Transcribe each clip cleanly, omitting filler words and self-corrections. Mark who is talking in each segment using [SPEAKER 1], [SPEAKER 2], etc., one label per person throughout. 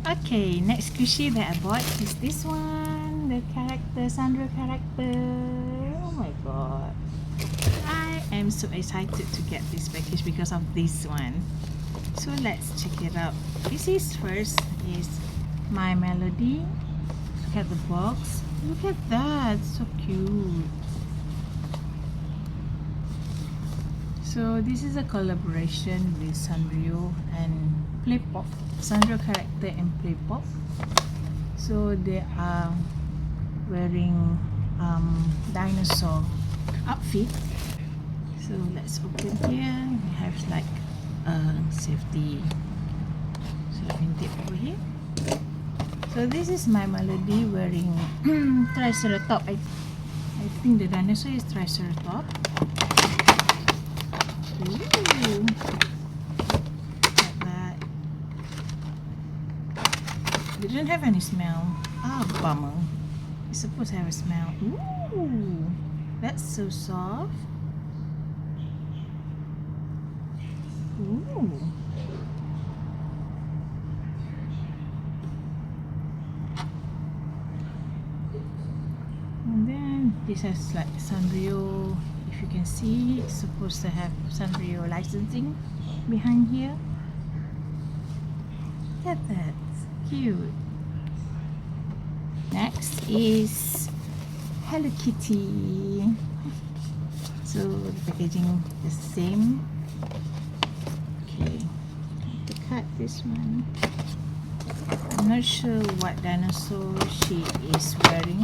[SPEAKER 1] Okay, next squishy that I bought is this one, the character, Sandro character. Oh my god, I am so excited to get this package because of this one. So let's check it out. This is first is My Melody. Look at the box. Look at that, so cute. So this is a collaboration with Sanrio and Playpop. Sandro character and Playpop. So they are wearing dinosaur outfit. So let's open here. We have like safety tape over here. So this is My Melody wearing Triceratops. I think the dinosaur is Triceratops. Ooh. Like that. They didn't have any smell. Ah, bummer. It's supposed to have a smell. Ooh, that's so soft. Ooh. And then this has like Sanrio. If you can see, it's supposed to have Sanrio licensing behind here. Look at that, cute. Next is Hello Kitty. So the packaging is the same. Okay, to cut this one. I'm not sure what dinosaur she is wearing,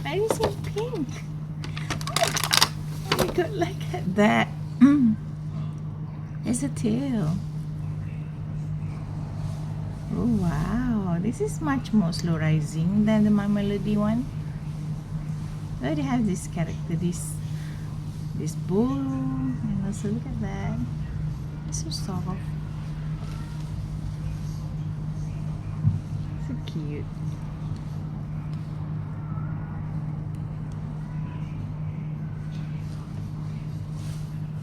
[SPEAKER 1] but it's in pink. Oh my god, look at that. There's a tail. Oh wow, this is much more slow rising than the My Melody one. They already have this character, this bull, and also look at that. It's so soft. So cute.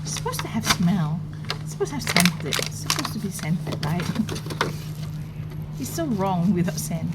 [SPEAKER 1] It's supposed to have smell. It's supposed to have scented. It's supposed to be scented, right? It's so wrong without scent.